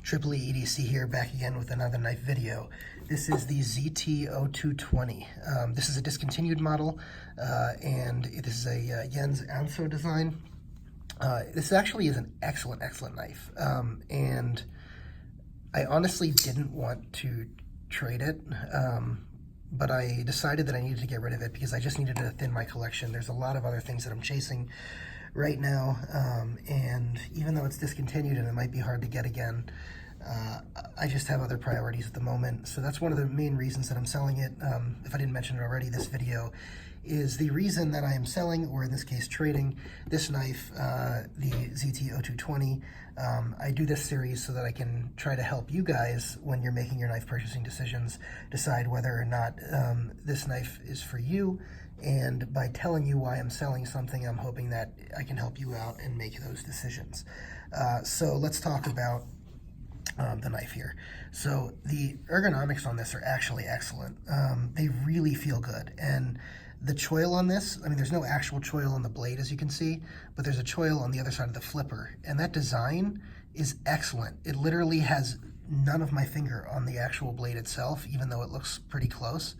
Triple E EDC here, back again with another knife video. This is the ZT-0220. This is a discontinued model, and this is a Jens Anso design. This actually is an excellent knife, and I honestly didn't want to trade it, but I decided that I needed to get rid of it because I just needed to thin my collection. There's a lot of other things that I'm chasing right now, and even though it's discontinued and it might be hard to get again, I just have other priorities at the moment. So that's one of the main reasons that I'm selling it. If I didn't mention it already, this video is the reason that I am selling, or in this case trading, this knife, the ZT-0220. I do this series so that I can try to help you guys when you're making your knife purchasing decisions, decide whether or not this knife is for you. And by telling you why I'm selling something, I'm hoping that I can help you out and make those decisions. So let's talk about the knife here. So the ergonomics on this are actually excellent. They really feel good. And the choil on this, I mean, there's no actual choil on the blade, as you can see, but there's a choil on the other side of the flipper. And that design is excellent. It literally has none of my finger on the actual blade itself, even though it looks pretty close.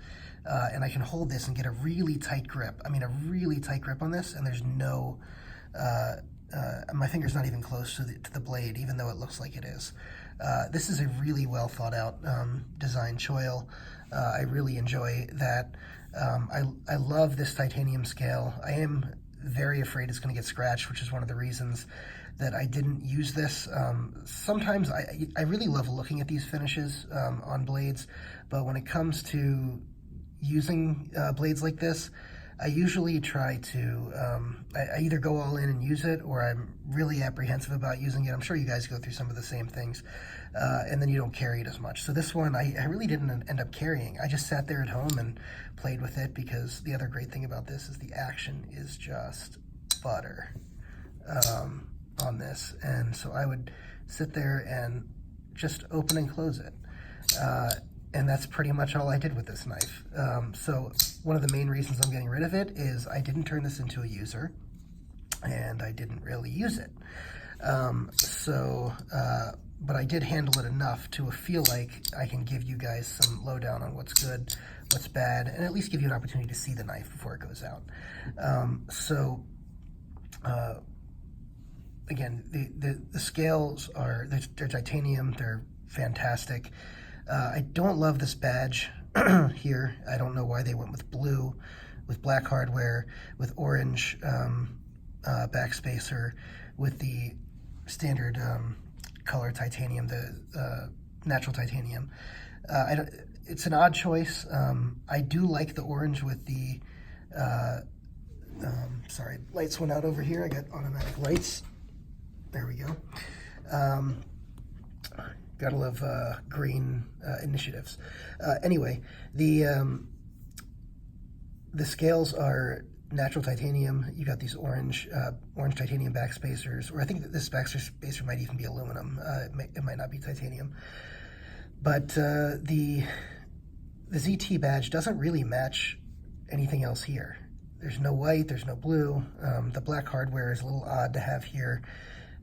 And I can hold this and get a really tight grip. I mean, a really tight grip on this, and there's no, my finger's not even close to the blade, even though it looks like it is. This is a really well thought out design choil. I really enjoy that. I love this titanium scale. I am very afraid it's going to get scratched, which is one of the reasons that I didn't use this. Sometimes I really love looking at these finishes on blades, but when it comes to using blades like this, I usually try to, I either go all in and use it, or I'm really apprehensive about using it. I'm sure you guys go through some of the same things, and then you don't carry it as much. So this one, I really didn't end up carrying. I just sat there at home and played with it, because the other great thing about this is the action is just butter on this. And so I would sit there and just open and close it. And that's pretty much all I did with this knife. So one of the main reasons I'm getting rid of it is I didn't turn this into a user, and I didn't really use it. But I did handle it enough to feel like I can give you guys some lowdown on what's good, what's bad, and at least give you an opportunity to see the knife before it goes out. Again, the scales are, they're titanium, they're fantastic. I don't love this badge here. I don't know why they went with blue, with black hardware, with orange backspacer, with the standard color titanium, the natural titanium. It's an odd choice. I do like the orange with the, sorry, lights went out over here. I got automatic lights. There we go. Gotta love green initiatives. Anyway, the scales are natural titanium. You got these orange titanium backspacers, or I think that this backspacer might even be aluminum. It might not be titanium. But the ZT badge doesn't really match anything else here. There's no white, there's no blue. The black hardware is a little odd to have here.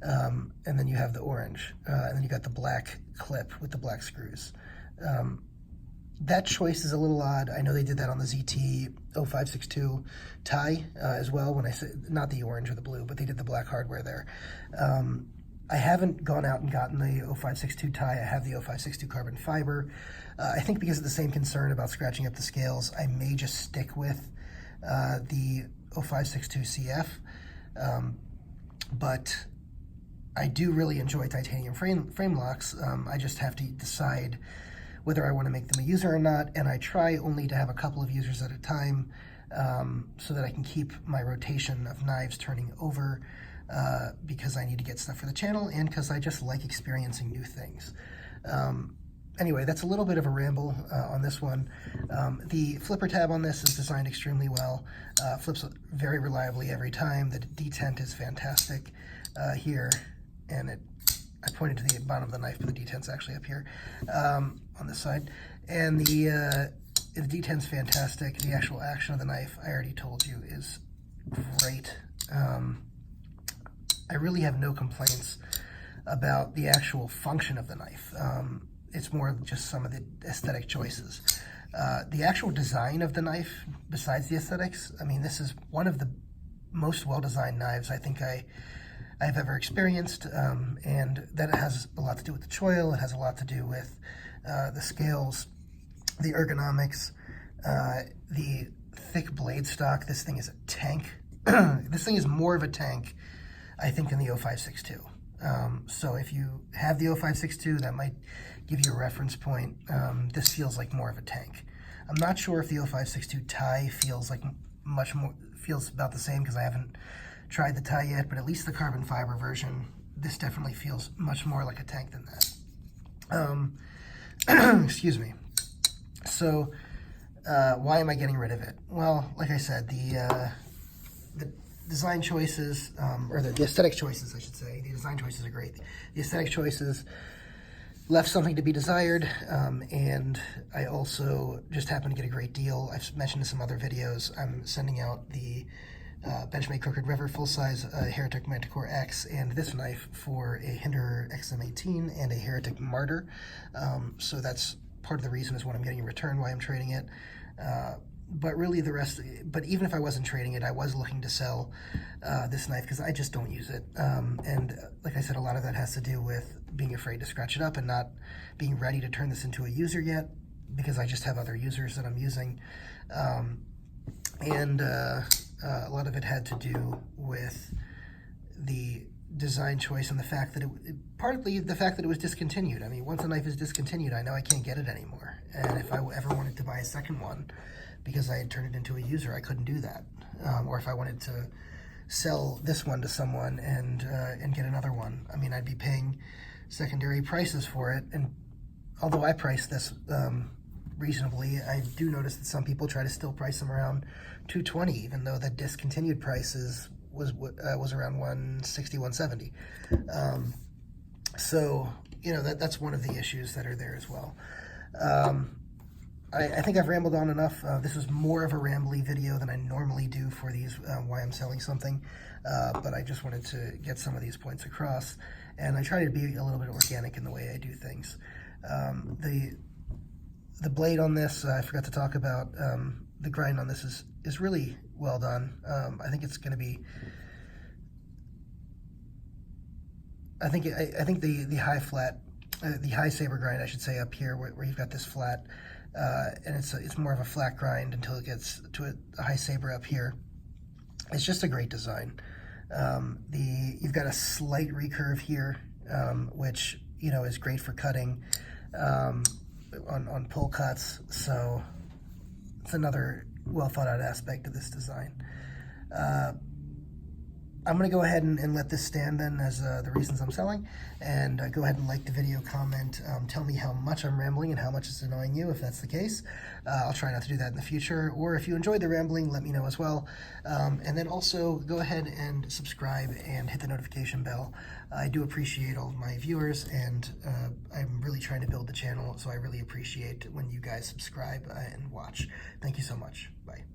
And then you have the orange, and then you got the black clip with the black screws. That choice is a little odd. I know they did that on the ZT-0562 tie as well, when I said, not the orange or the blue, but they did the black hardware there. I haven't gone out and gotten the 0562 tie. I have the 0562 carbon fiber. I think because of the same concern about scratching up the scales, I may just stick with the 0562 CF. But I do really enjoy titanium frame locks. I just have to decide whether I want to make them a user or not, and I try only to have a couple of users at a time, so that I can keep my rotation of knives turning over, because I need to get stuff for the channel, and because I just like experiencing new things. Anyway, that's a little bit of a ramble on this one. The flipper tab on this is designed extremely well. Flips very reliably every time. The detent is fantastic here, and I pointed to the bottom of the knife, but the detent's actually up here on this side. And the detent's fantastic. The actual action of the knife, I already told you, is great. I really have no complaints about the actual function of the knife. It's more just some of the aesthetic choices. The actual design of the knife, besides the aesthetics, I mean, this is one of the most well-designed knives I think I've ever experienced, and that has a lot to do with the choil. It has a lot to do with the scales, the ergonomics, the thick blade stock. This thing is a tank. This thing is more of a tank, I think, than the 0562. So if you have the 0562, that might give you a reference point. This feels like more of a tank. I'm not sure if the 0562 tie feels like feels about the same, because I haven't tried the tie yet, but at least the carbon fiber version, this definitely feels much more like a tank than that. Excuse me. So why am I getting rid of it? Well, like I said, the design choices, or the aesthetic choices, I should say. The design choices are great. The aesthetic choices left something to be desired, and I also just happened to get a great deal. I've mentioned in some other videos, I'm sending out the Benchmade Crooked River full-size Heretic Manticore X and this knife for a Hinderer XM18 and a Heretic Martyr. So that's part of the reason is what I'm getting in return, why I'm trading it. But really the rest, but even if I wasn't trading it, I was looking to sell this knife because I just don't use it. And like I said, a lot of that has to do with being afraid to scratch it up and not being ready to turn this into a user yet, because I just have other users that I'm using. A lot of it had to do with the design choice and the fact that partly the fact that it was discontinued. I mean, once a knife is discontinued, I know I can't get it anymore. And if I ever wanted to buy a second one, because I had turned it into a user, I couldn't do that. Or if I wanted to sell this one to someone and get another one, I mean, I'd be paying secondary prices for it. And although I price this reasonably, I do notice that some people try to still price them around $220, even though the discontinued prices was around $160, $170. So you know, that's one of the issues that are there as well. I think I've rambled on enough. This was more of a rambly video than I normally do for these, why I'm selling something, but I just wanted to get some of these points across, and I try to be a little bit organic in the way I do things. The blade on this, I forgot to talk about. The grind on this is really well done. I think it's going to be. I think the high flat, the high saber grind, I should say, up here where you've got this flat, and it's more of a flat grind until it gets to a high saber up here. It's just a great design. You've got a slight recurve here, which is great for cutting on pull cuts. So it's another well thought out aspect of this design. I'm going to go ahead and let this stand then as the reasons I'm selling, and go ahead and like the video, comment, tell me how much I'm rambling and how much it's annoying you if that's the case. I'll try not to do that in the future, or if you enjoyed the rambling, let me know as well. And then also go ahead and subscribe and hit the notification bell. I do appreciate all of my viewers, and I'm really trying to build the channel, so I really appreciate when you guys subscribe and watch. Thank you so much. Bye.